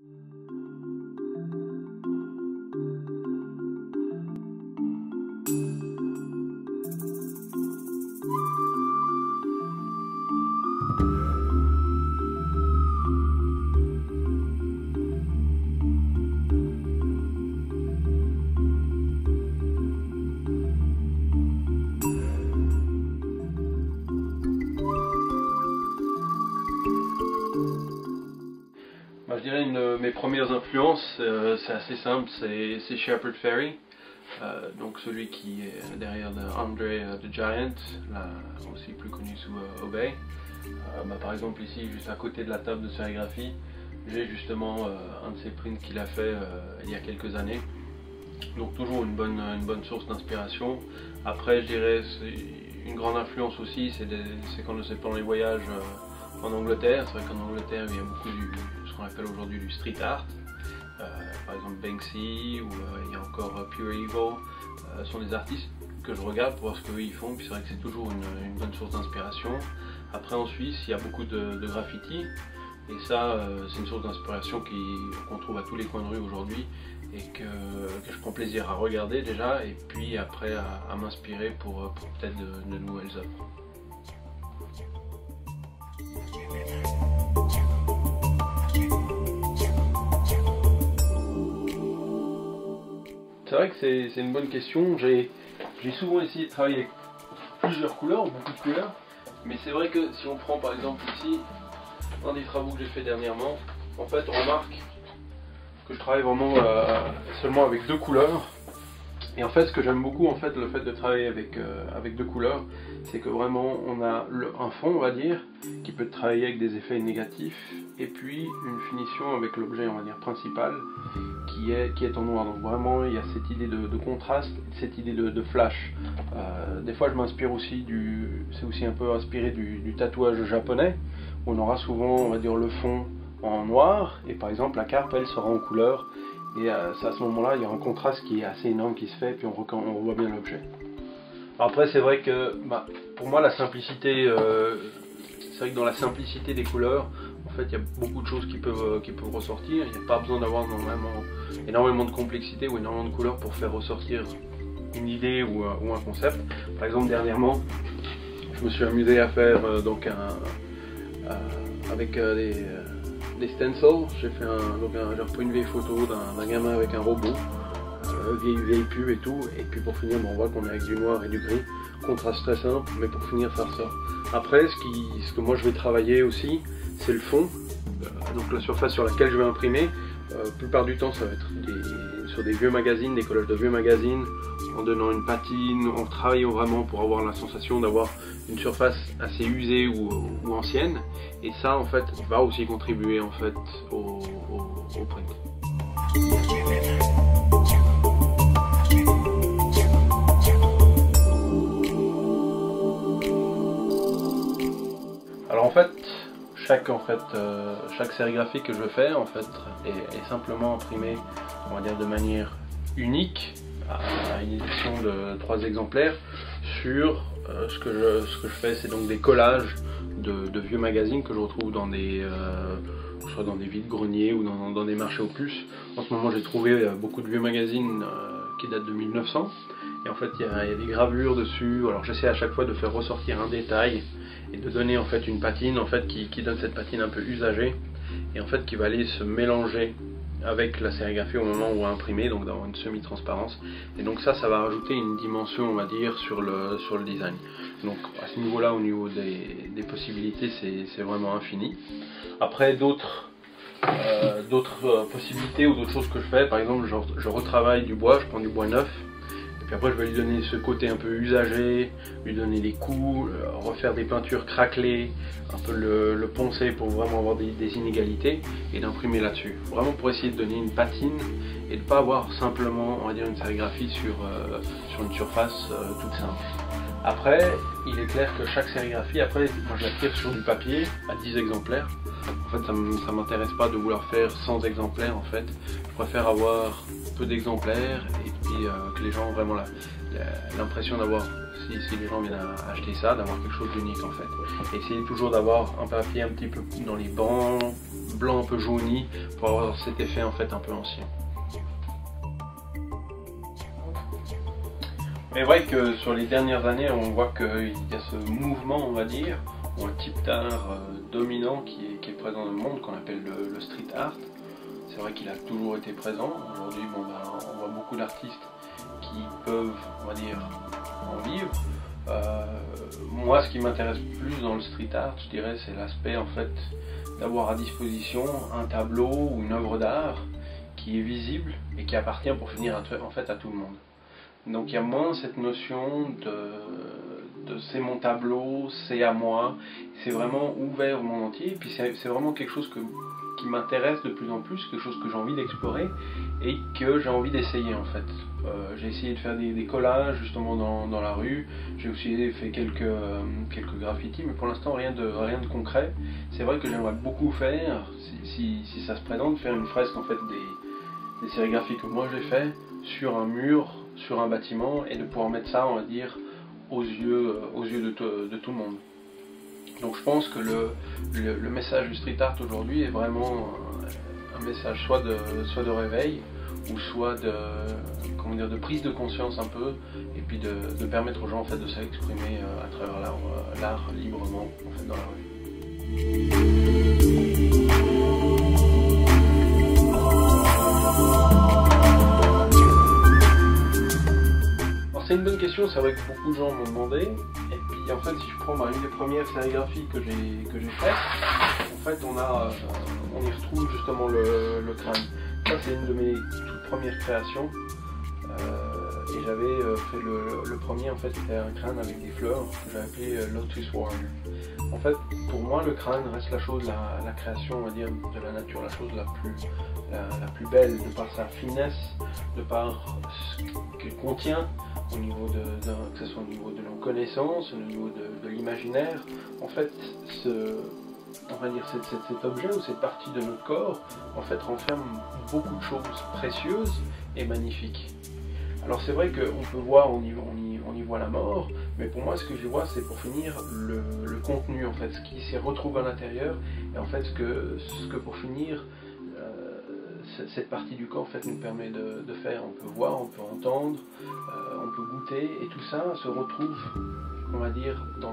Je dirais une de mes premières influences, c'est assez simple, c'est Shepard Fairey, donc celui qui est derrière Andre the Giant, là, aussi plus connu sous Obey. Par exemple ici, juste à côté de la table de sérigraphie, j'ai justement un de ses prints qu'il a fait il y a quelques années. Donc toujours une bonne source d'inspiration. Après je dirais une grande influence aussi, c'est quand c'est pendant les voyages en Angleterre. C'est vrai qu'en Angleterre il y a beaucoup ce qu'on appelle aujourd'hui du street art. Par exemple Banksy ou il y a encore Pure Evil, sont des artistes que je regarde pour voir ce qu'eux ils font, puis c'est vrai que c'est toujours une bonne source d'inspiration. Après en Suisse il y a beaucoup de graffiti, et ça c'est une source d'inspiration qu'on trouve à tous les coins de rue aujourd'hui, et que je prends plaisir à regarder déjà, et puis après à m'inspirer pour peut-être de nouvelles œuvres. C'est vrai que c'est une bonne question. J'ai souvent essayé de travailler avec plusieurs couleurs, beaucoup de couleurs, mais c'est vrai que si on prend par exemple ici, un des travaux que j'ai fait dernièrement, en fait on remarque que je travaille vraiment seulement avec deux couleurs. Et en fait ce que j'aime beaucoup, en fait, le fait de travailler avec deux couleurs, c'est que vraiment on a un fond, on va dire, qui peut travailler avec des effets négatifs, et puis une finition avec l'objet, on va dire, principal, qui est en noir. Donc vraiment il y a cette idée de contraste, cette idée de flash. Des fois je m'inspire aussi c'est aussi un peu inspiré du tatouage japonais, où on aura souvent, on va dire, le fond en noir, et par exemple la carpe elle sera en couleur, et c'est à ce moment là il y a un contraste qui est assez énorme qui se fait, puis on voit bien l'objet. Après c'est vrai que pour moi la simplicité, c'est vrai que dans la simplicité des couleurs, en fait il y a beaucoup de choses qui peuvent ressortir. Il n'y a pas besoin d'avoir énormément de complexité ou énormément de couleurs pour faire ressortir une idée ou un concept. Par exemple dernièrement je me suis amusé à faire avec des stencils. J'ai repris une vieille photo d'un gamin avec un robot, vieille pub et tout, et puis pour finir on voit qu'on est avec du noir et du gris, contraste très simple, mais pour finir ça ressort. Après ce que moi je vais travailler aussi, c'est le fond, donc la surface sur laquelle je vais imprimer. La plupart du temps ça va être sur des vieux magazines, des collages de vieux magazines, en donnant une patine, en travaillant vraiment pour avoir la sensation d'avoir une surface assez usée ou ancienne, et ça en fait va aussi contribuer en fait au print. Alors en fait chaque sérigraphie que je fais en fait est simplement imprimée, on va dire, de manière unique, à une édition de 3 exemplaires sur ce que je fais, c'est donc des collages de vieux magazines que je retrouve soit dans des vides-greniers ou dans des marchés aux puces. En ce moment j'ai trouvé beaucoup de vieux magazines qui datent de 1900, et en fait il y a des gravures dessus. Alors j'essaie à chaque fois de faire ressortir un détail et de donner en fait une patine en fait qui donne cette patine un peu usagée, et en fait qui va aller se mélanger avec la sérigraphie au moment où on va imprimer, donc dans une semi-transparence, et donc ça va rajouter une dimension, on va dire, sur le design. Donc à ce niveau là, au niveau des possibilités, c'est vraiment infini. Après d'autres possibilités ou d'autres choses que je fais, par exemple je retravaille du bois, je prends du bois neuf, puis après je vais lui donner ce côté un peu usagé, lui donner des coups, refaire des peintures craquelées, un peu le poncer pour vraiment avoir des inégalités, et d'imprimer là-dessus. Vraiment pour essayer de donner une patine et de ne pas avoir simplement, on va dire, une sérigraphie sur une surface toute simple. Après, il est clair que chaque sérigraphie, après, moi je la tire sur du papier à 10 exemplaires. En fait, ça ne m'intéresse pas de vouloir faire 100 exemplaires en fait. Je préfère avoir peu d'exemplaires, et puis que les gens ont vraiment l'impression d'avoir, si les gens viennent à acheter ça, d'avoir quelque chose d'unique en fait. Et essayer toujours d'avoir un papier un petit peu dans les bancs, blanc peu jauni pour avoir cet effet en fait un peu ancien. Mais vrai que sur les dernières années, on voit qu'il y a ce mouvement, on va dire, ou un type d'art dominant qui est présent dans le monde, qu'on appelle le street art. C'est vrai qu'il a toujours été présent. Aujourd'hui, bon, on voit beaucoup d'artistes qui peuvent, on va dire, en vivre. Moi, ce qui m'intéresse plus dans le street art, je dirais, c'est l'aspect en fait d'avoir à disposition un tableau ou une œuvre d'art qui est visible et qui appartient pour finir en fait à tout le monde. Donc il y a moins cette notion de c'est mon tableau, c'est à moi, c'est vraiment ouvert au monde entier, et puis c'est vraiment quelque chose qui m'intéresse de plus en plus, quelque chose que j'ai envie d'explorer et que j'ai envie d'essayer en fait. J'ai essayé de faire des collages justement dans la rue, j'ai aussi fait quelques graffitis, mais pour l'instant rien de concret. C'est vrai que j'aimerais beaucoup faire, si ça se présente, faire une fresque en fait des sérigraphies que moi j'ai fait sur un mur, sur un bâtiment, et de pouvoir mettre ça, on va dire, aux yeux de tout le monde. Donc je pense que le message du street art aujourd'hui est vraiment un message soit de réveil, ou soit de prise de conscience un peu, et puis de permettre aux gens en fait de s'exprimer à travers l'art librement en fait, dans la rue. C'est une bonne question, c'est vrai que beaucoup de gens m'ont demandé, et puis en fait si je prends une des premières sérigraphies que j'ai faites, en fait on y retrouve justement le crâne. Ça c'est une de mes toutes premières créations, et j'avais fait le premier, en fait c'était un crâne avec des fleurs que j'avais appelé Lotus Warrior. En fait pour moi le crâne reste la chose, la création on va dire de la nature, la chose la plus belle, de par sa finesse, de par ce qu'il contient, au niveau que ce soit au niveau de nos connaissances, au niveau de l'imaginaire. En fait, on va dire cet objet ou cette partie de notre corps, en fait, renferme beaucoup de choses précieuses et magnifiques. Alors c'est vrai qu'on peut voir, on y voit la mort, mais pour moi ce que je vois c'est pour finir le contenu, en fait, ce qui s'y retrouve à l'intérieur, et en fait ce que pour finir, cette partie du corps en fait, nous permet de faire. On peut voir, on peut entendre, on peut goûter, et tout ça se retrouve, on va dire, dans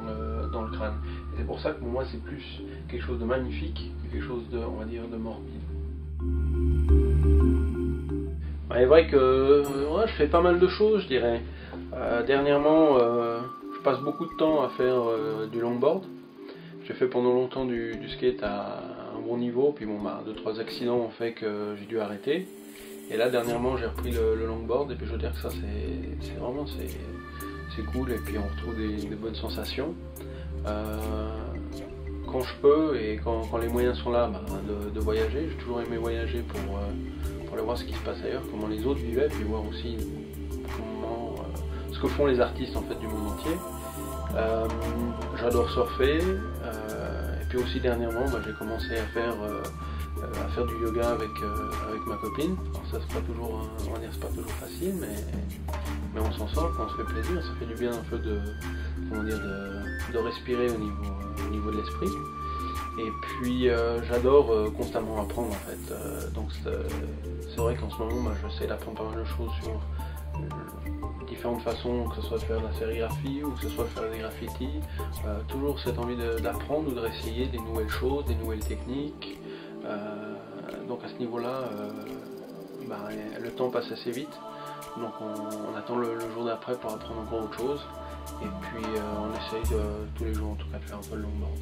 le crâne. Et c'est pour ça que pour moi c'est plus quelque chose de magnifique que quelque chose de, on va dire, de morbide. Il est vrai que je fais pas mal de choses, je dirais. Dernièrement, je passe beaucoup de temps à faire du longboard. J'ai fait pendant longtemps du skate à un bon niveau, puis bon, 2-3 accidents ont fait que j'ai dû arrêter. Et là dernièrement j'ai repris le longboard, et puis je veux dire que ça c'est vraiment cool, et puis on retrouve des bonnes sensations. Quand je peux et quand les moyens sont là, de voyager. J'ai toujours aimé voyager pour aller voir ce qui se passe ailleurs, comment les autres vivaient, puis voir aussi ce que font les artistes en fait du monde entier. J'adore surfer, et puis aussi dernièrement j'ai commencé à faire du yoga avec ma copine. Alors ça c'est pas toujours, on va dire, c'est pas toujours facile, mais on s'en sort, on se fait plaisir, ça fait du bien un peu de respirer au niveau de l'esprit. Et puis j'adore constamment apprendre en fait, donc c'est vrai qu'en ce moment j'essaie d'apprendre pas mal de choses sur différentes façons, que ce soit de faire de la sérigraphie ou que ce soit de faire des graffitis. Toujours cette envie d'apprendre ou de réessayer des nouvelles choses, des nouvelles techniques. Donc à ce niveau-là, le temps passe assez vite, donc on attend le jour d'après pour apprendre encore autre chose, et puis on essaye tous les jours en tout cas de faire un peu le longboard.